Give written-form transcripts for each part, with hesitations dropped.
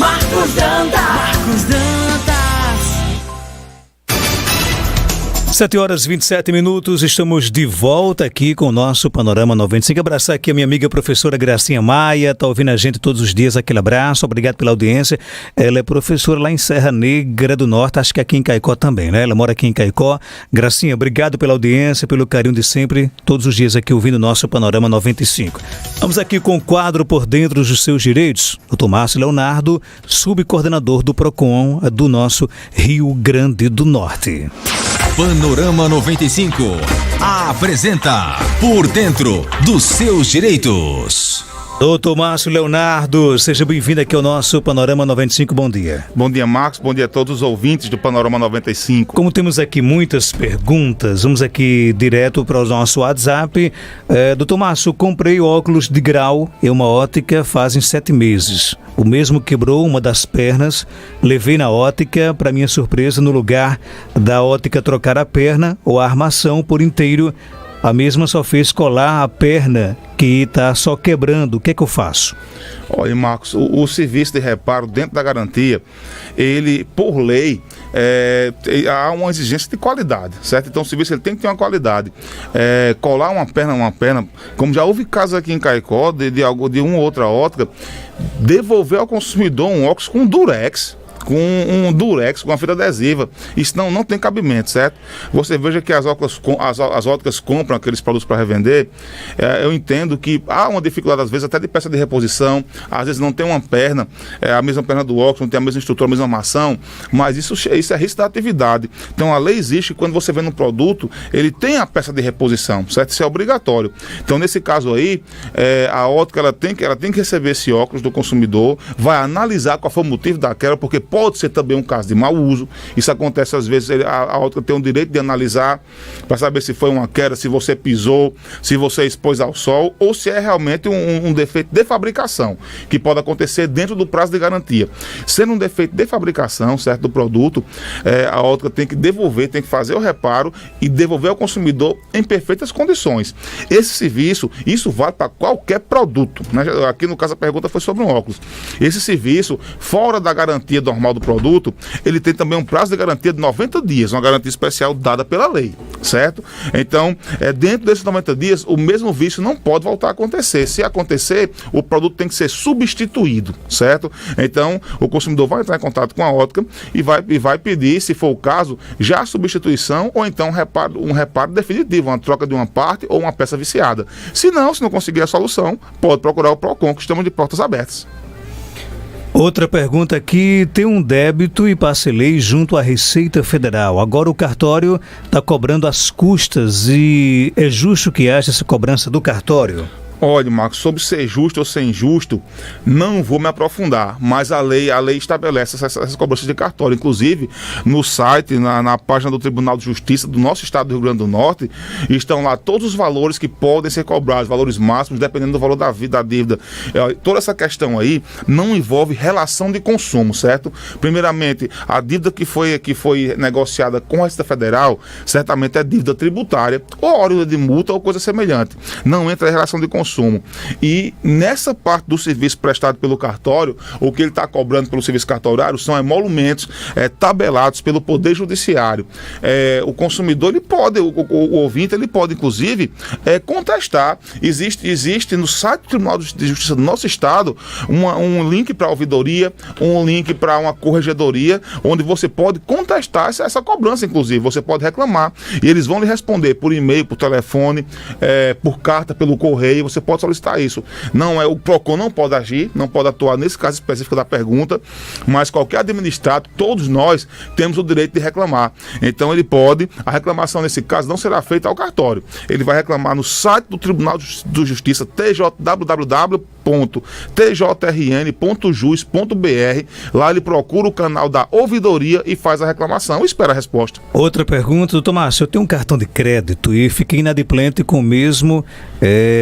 Marcos Dantas. 7h27, estamos de volta aqui com o nosso Panorama 95. Abraçar aqui a minha amiga professora Gracinha Maia, está ouvindo a gente todos os dias, aquele abraço, obrigado pela audiência. Ela é professora lá em Serra Negra do Norte, acho que aqui em Caicó também, né? Ela mora aqui em Caicó. Gracinha, obrigado pela audiência, pelo carinho de sempre, todos os dias aqui ouvindo o nosso Panorama 95. Vamos aqui com o quadro Por Dentro dos Seus Direitos. O Tomás Leonardo, subcoordenador do PROCON do nosso Rio Grande do Norte. Panorama 95 apresenta Por Dentro dos Seus Direitos. Doutor Márcio Leonardo, seja bem-vindo aqui ao nosso Panorama 95, bom dia. Bom dia, Marcos, bom dia a todos os ouvintes do Panorama 95. Como temos aqui muitas perguntas, vamos aqui direto para o nosso WhatsApp. Doutor Márcio, comprei óculos de grau em uma ótica fazem 7 meses. O mesmo quebrou uma das pernas, levei na ótica, para minha surpresa, no lugar da ótica trocar a perna ou a armação por inteiro, a mesma só fez colar a perna que está só quebrando. O que é que eu faço? Olha, Marcos, o serviço de reparo dentro da garantia, ele, por lei, há uma exigência de qualidade, certo? Então o serviço ele tem que ter uma qualidade. Colar uma perna, como já houve casos aqui em Caicó, de uma ou outra ótica, devolver ao consumidor um óculos com durex, com uma fita adesiva. Isso não tem cabimento, certo? Você veja que as óticas compram aqueles produtos para revender. Eu entendo que há uma dificuldade, às vezes, até de peça de reposição. Às vezes não tem uma perna, a mesma perna do óculos, não tem a mesma estrutura, a mesma armação, mas isso é risco da atividade. Então a lei existe quando você vende um produto, ele tem a peça de reposição, certo? Isso é obrigatório. Então nesse caso aí, a ótica ela tem que receber esse óculos do consumidor, vai analisar qual foi o motivo da queda, porque pode ser também um caso de mau uso. Isso acontece às vezes, a ótica tem o direito de analisar para saber se foi uma queda, se você pisou, se você expôs ao sol ou se é realmente um defeito de fabricação, que pode acontecer dentro do prazo de garantia. Sendo um defeito de fabricação, certo, do produto, a ótica tem que devolver, tem que fazer o reparo e devolver ao consumidor em perfeitas condições. Esse serviço, isso vale para qualquer produto, né? Aqui no caso a pergunta foi sobre um óculos. Esse serviço, fora da garantia normal do produto, ele tem também um prazo de garantia de 90 dias, uma garantia especial dada pela lei, certo? Então, dentro desses 90 dias, o mesmo vício não pode voltar a acontecer. Se acontecer, o produto tem que ser substituído, certo? Então, o consumidor vai entrar em contato com a ótica e vai pedir, se for o caso, já a substituição ou então um reparo definitivo, uma troca de uma parte ou uma peça viciada. Se não conseguir a solução, pode procurar o PROCON, que estamos de portas abertas. Outra pergunta aqui, tem um débito e parcelei junto à Receita Federal. Agora o cartório está cobrando as custas e é justo que haja essa cobrança do cartório? Olha, Marcos, sobre ser justo ou ser injusto, não vou me aprofundar, mas a lei estabelece essas cobranças de cartório. Inclusive, no site, na página do Tribunal de Justiça do nosso estado do Rio Grande do Norte, estão lá todos os valores que podem ser cobrados, valores máximos, dependendo do valor da dívida. Toda essa questão aí não envolve relação de consumo, certo? Primeiramente, a dívida que foi negociada com a Receita Federal, certamente é dívida tributária, ou óbito de multa ou coisa semelhante. Não entra em relação de consumo. E nessa parte do serviço prestado pelo cartório, o que ele está cobrando pelo serviço cartorário são emolumentos tabelados pelo Poder Judiciário. O consumidor, ele pode, o ouvinte, ele pode inclusive contestar. Existe no site do Tribunal de Justiça do nosso estado um link para a ouvidoria, um link para uma corregedoria, onde você pode contestar essa cobrança, inclusive. Você pode reclamar e eles vão lhe responder por e-mail, por telefone, por carta, pelo correio. Você pode solicitar isso. O PROCON não pode agir, não pode atuar nesse caso específico da pergunta, mas qualquer administrado, todos nós temos o direito de reclamar. Então ele pode, a reclamação nesse caso não será feita ao cartório. Ele vai reclamar no site do Tribunal de Justiça, www.tjrn.jus.br. Lá ele procura o canal da ouvidoria e faz a reclamação e espera a resposta. Outra pergunta, doutor Márcio, eu tenho um cartão de crédito e fiquei inadimplente com o mesmo,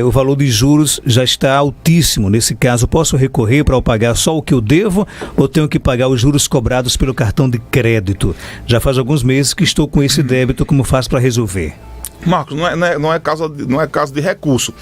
o valor de juros já está altíssimo. Nesse caso, posso recorrer para eu pagar só o que eu devo ou tenho que pagar os juros cobrados pelo cartão de crédito? Já faz alguns meses que estou com esse débito, como faço para resolver? Marcos, não é caso de recurso.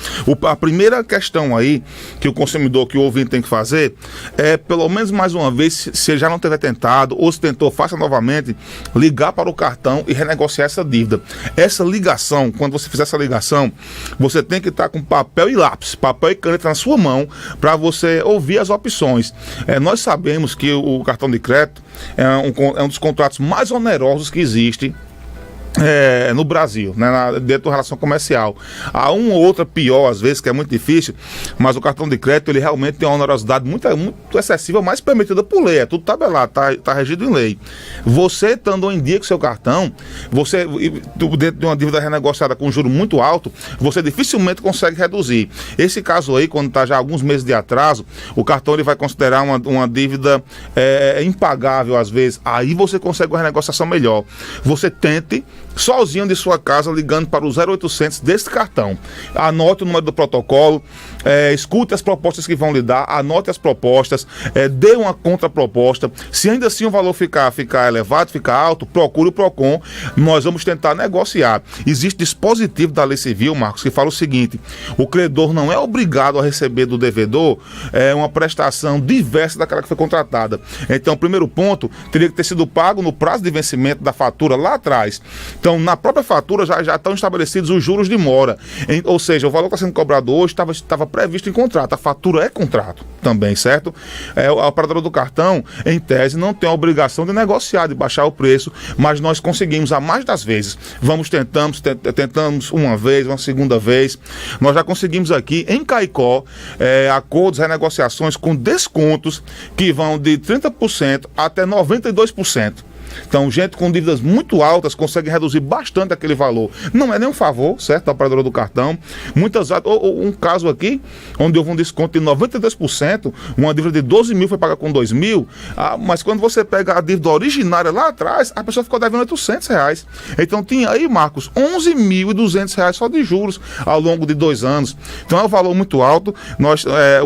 A primeira questão aí que o consumidor, que o ouvinte tem que fazer é, pelo menos mais uma vez, se ele já não tiver tentado ou se tentou, faça novamente, ligar para o cartão e renegociar essa dívida. Essa ligação, quando você fizer essa ligação, você tem que estar com papel e lápis, papel e caneta na sua mão para você ouvir as opções. Nós sabemos que o cartão de crédito é um dos contratos mais onerosos que existe no Brasil, né, dentro da relação comercial. Há uma ou outra pior, às vezes, que é muito difícil, mas o cartão de crédito, ele realmente tem uma onerosidade muito excessiva, mas permitida por lei, é tudo tabelado, tá regido em lei. Você, estando em dia com seu cartão, você, dentro de uma dívida renegociada com juro muito alto, você dificilmente consegue reduzir. Esse caso aí, quando está já alguns meses de atraso, o cartão ele vai considerar uma dívida impagável, às vezes, aí você consegue uma renegociação melhor. Você tente sozinho de sua casa, ligando para o 0800 desse cartão. Anote o número do protocolo, escute as propostas que vão lhe dar, anote as propostas, dê uma contraproposta. Se ainda assim o valor ficar elevado, ficar alto, procure o PROCON, nós vamos tentar negociar. Existe dispositivo da Lei Civil, Marcos, que fala o seguinte: o credor não é obrigado a receber do devedor uma prestação diversa daquela que foi contratada. Então, o primeiro ponto teria que ter sido pago no prazo de vencimento da fatura lá atrás. Então, na própria fatura já estão estabelecidos os juros de mora. Ou seja, o valor que está sendo cobrado hoje estava previsto em contrato. A fatura é contrato também, certo? A operadora do cartão, em tese, não tem a obrigação de negociar, de baixar o preço, mas nós conseguimos a mais das vezes. Tentamos uma vez, uma segunda vez. Nós já conseguimos aqui, em Caicó, acordos, renegociações com descontos que vão de 30% até 92%. Então, gente com dívidas muito altas consegue reduzir bastante aquele valor. Não é nem um favor, certo, da operadora do cartão. Um caso aqui, onde houve um desconto de 92%, uma dívida de 12 mil foi paga com 2 mil, mas quando você pega a dívida originária lá atrás, a pessoa ficou devendo R$800. Então, tinha aí, Marcos, R$11.200 só de juros ao longo de 2 anos. Então, é um valor muito alto.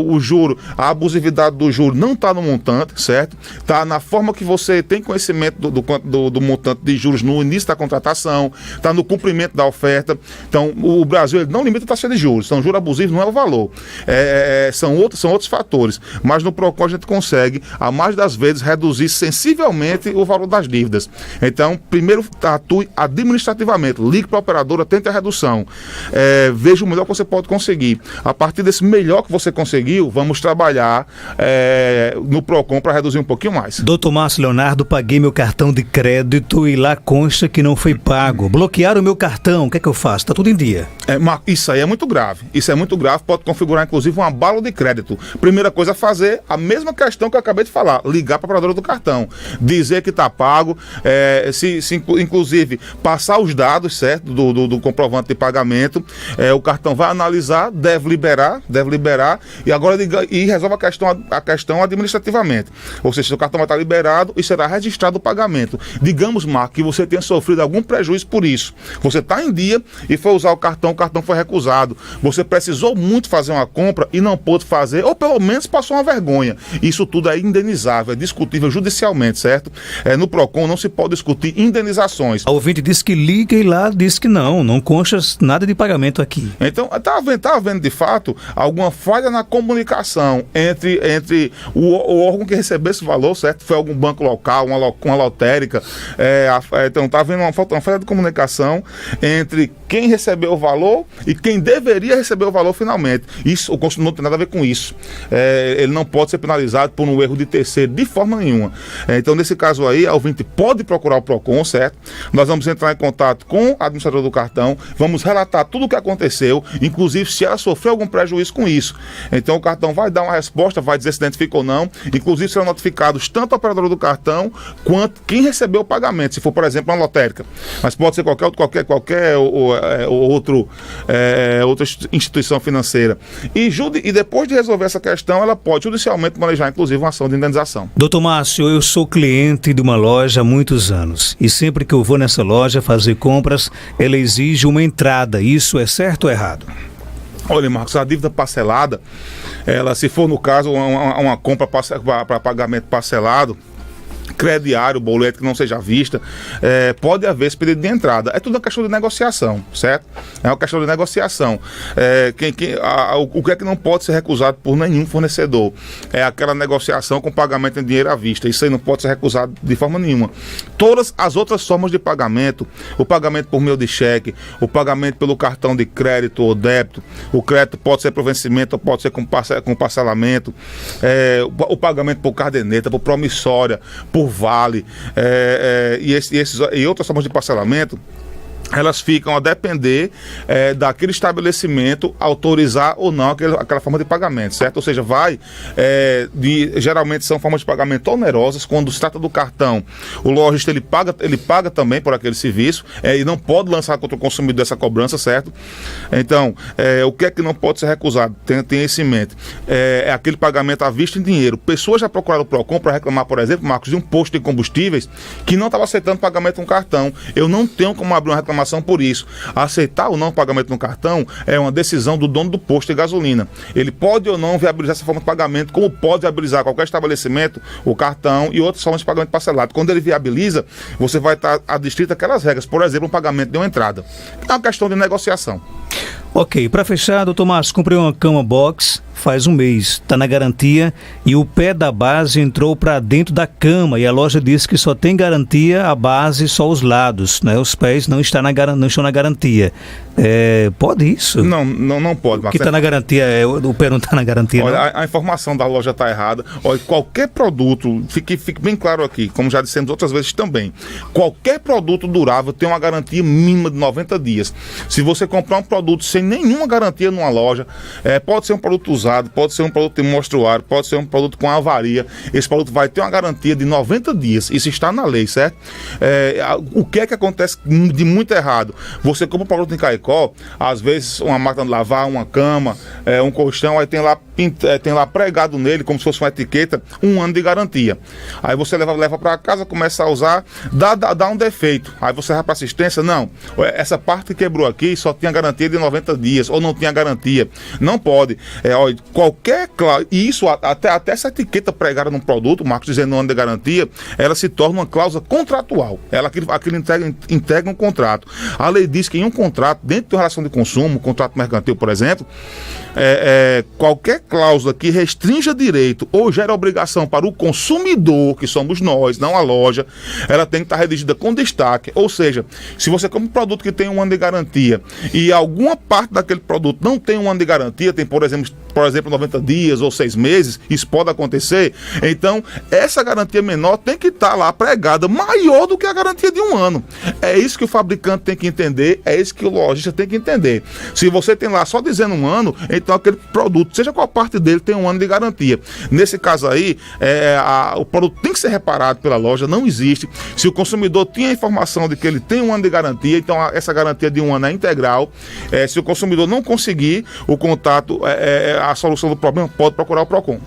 O juro, a abusividade do juro não está no montante, certo? Está na forma que você tem conhecimento do montante de juros no início da contratação, está no cumprimento da oferta. Então, o Brasil ele não limita a taxa de juros. Então, juro abusivo não é o valor. São outros fatores. Mas no PROCON a gente consegue, a mais das vezes, reduzir sensivelmente o valor das dívidas. Então, primeiro, atue administrativamente. Ligue para a operadora, tente a redução. Veja o melhor que você pode conseguir. A partir desse melhor que você conseguiu, vamos trabalhar no PROCON para reduzir um pouquinho mais. Doutor Márcio Leonardo, paguei meu cartão de crédito e lá consta que não foi pago. Bloquearam o meu cartão, o que é que eu faço? Está tudo em dia. Isso aí é muito grave. Pode configurar, inclusive, um abalo de crédito. Primeira coisa a fazer, a mesma questão que eu acabei de falar, ligar para a operadora do cartão, dizer que está pago, inclusive, passar os dados, certo, do comprovante de pagamento, o cartão vai analisar, deve liberar, e agora resolve a questão administrativamente. Ou seja, o cartão vai estar liberado e será registrado o pagamento. Digamos, Marco, que você tenha sofrido algum prejuízo por isso. Você está em dia e foi usar o cartão foi recusado. Você precisou muito fazer uma compra e não pôde fazer, ou pelo menos passou uma vergonha. Isso tudo é indenizável, é discutível judicialmente, certo? No PROCON não se pode discutir indenizações. A ouvinte disse que liga e lá disse que não consta nada de pagamento aqui. Então, está havendo de fato alguma falha na comunicação entre o órgão que recebeu esse valor, certo? Foi algum banco local, uma lotérica. Então, está havendo uma falha de comunicação entre quem recebeu o valor e quem deveria receber o valor finalmente. Isso, o consumidor não tem nada a ver com isso. Ele não pode ser penalizado por um erro de terceiro, de forma nenhuma. Então, nesse caso aí, a ouvinte pode procurar o PROCON, certo? Nós vamos entrar em contato com a administradora do cartão, vamos relatar tudo o que aconteceu, inclusive se ela sofreu algum prejuízo com isso. Então, o cartão vai dar uma resposta, vai dizer se identifica ou não, inclusive serão notificados tanto a operadora do cartão quanto quem recebeu o pagamento, se for, por exemplo, uma lotérica. Mas pode ser qualquer outra instituição financeira. E depois de resolver essa questão, ela pode judicialmente manejar, inclusive, uma ação de indenização. Doutor Márcio, eu sou cliente de uma loja há muitos anos e sempre que eu vou nessa loja fazer compras, ela exige uma entrada. Isso é certo ou errado? Olha, Marcos, a dívida parcelada, se for no caso uma compra para pagamento parcelado, crediário, boleto que não seja à vista, pode haver esse pedido de entrada. É tudo uma questão de negociação, certo? É uma questão de negociação. O que é que não pode ser recusado por nenhum fornecedor? É aquela negociação com pagamento em dinheiro à vista. Isso aí não pode ser recusado de forma nenhuma. Todas as outras formas de pagamento, o pagamento por meio de cheque, o pagamento pelo cartão de crédito ou débito, o crédito pode ser por vencimento ou pode ser com parcelamento, o pagamento por caderneta, por promissória, por vale, e outras formas de parcelamento, elas ficam a depender daquele estabelecimento autorizar ou não aquela forma de pagamento, certo? Ou seja, geralmente são formas de pagamento onerosas. Quando se trata do cartão, o lojista ele paga também por aquele serviço, e não pode lançar contra o consumidor essa cobrança, certo? Então, o que é que não pode ser recusado? Tem isso em mente. É aquele pagamento à vista em dinheiro. Pessoas já procuraram o PROCON para reclamar, por exemplo, Marcos, de um posto de combustíveis que não estava aceitando pagamento com cartão. Eu não tenho como abrir uma reclamação por isso. Aceitar ou não o pagamento no cartão é uma decisão do dono do posto de gasolina. Ele pode ou não viabilizar essa forma de pagamento, como pode viabilizar qualquer estabelecimento, o cartão e outras formas de pagamento parcelado. Quando ele viabiliza, você vai estar adstrito àquelas regras. Por exemplo, um pagamento de uma entrada. É uma questão de negociação. Ok, para fechar, doutor Márcio, comprei uma cama box faz um mês, está na garantia e o pé da base entrou para dentro da cama e a loja disse que só tem garantia a base, só os lados, né? Os pés não estão na garantia. Pode isso? Não pode. O que está na garantia, o pé não está na garantia. Olha, a informação da loja está errada. Olha, qualquer produto, fique bem claro aqui, como já dissemos outras vezes também, qualquer produto durável tem uma garantia mínima de 90 dias. Se você comprar um produto sem nenhuma garantia numa loja, pode ser um produto usado, pode ser um produto de mostruário, pode ser um produto com avaria, esse produto vai ter uma garantia de 90 dias, isso está na lei, certo? O que é que acontece de muito errado? Você compra um produto em Caicó, às vezes uma máquina de lavar, uma cama, um colchão, aí tem lá pregado nele, como se fosse uma etiqueta, 1 ano de garantia. Aí você leva para casa, começa a usar, dá um defeito, aí você vai para assistência, não, essa parte que quebrou aqui só tinha garantia de 90 dias, ou não tinha garantia. Não pode. E isso, até essa etiqueta pregada num produto, Marcos dizendo 1 ano de garantia, ela se torna uma cláusula contratual. Aquilo integra um contrato. A lei diz que em um contrato, dentro de uma relação de consumo, contrato mercantil, por exemplo, qualquer cláusula que restrinja direito ou gera obrigação para o consumidor, que somos nós, não a loja, ela tem que estar redigida com destaque. Ou seja, se você compra um produto que tem 1 ano de garantia e alguma parte daquele produto não tem 1 ano de garantia, tem, por exemplo, 90 dias ou 6 meses, isso pode acontecer, então essa garantia menor tem que estar lá pregada maior do que a garantia de 1 ano. É isso que o fabricante tem que entender, é isso que o lojista tem que entender. Se você tem lá só dizendo 1 ano, então aquele produto, seja qual parte dele, tem 1 ano de garantia. Nesse caso aí, o produto tem que ser reparado pela loja, não existe. Se o consumidor tinha a informação de que ele tem 1 ano de garantia, então essa garantia de 1 ano é integral. Se o consumidor não conseguir o contato, a solução do problema, pode procurar o PROCON.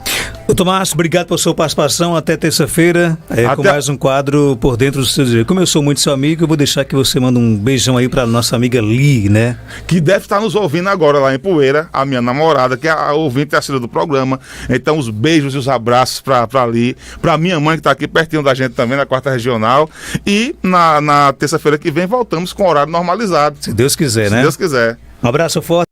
Doutor Márcio, obrigado pela sua participação. Até terça-feira, com mais um quadro Por Dentro do Seu Direito. Como eu sou muito seu amigo, eu vou deixar que você manda um beijão aí para nossa amiga Li, né? Que deve estar nos ouvindo agora lá em Poeira, a minha namorada, que é a ouvinte e assídua do programa. Então, os beijos e os abraços para Li, para minha mãe, que está aqui pertinho da gente também, na 4ª Regional. E na terça-feira que vem, voltamos com o horário normalizado. Se Deus quiser, né? Se Deus quiser. Um abraço forte.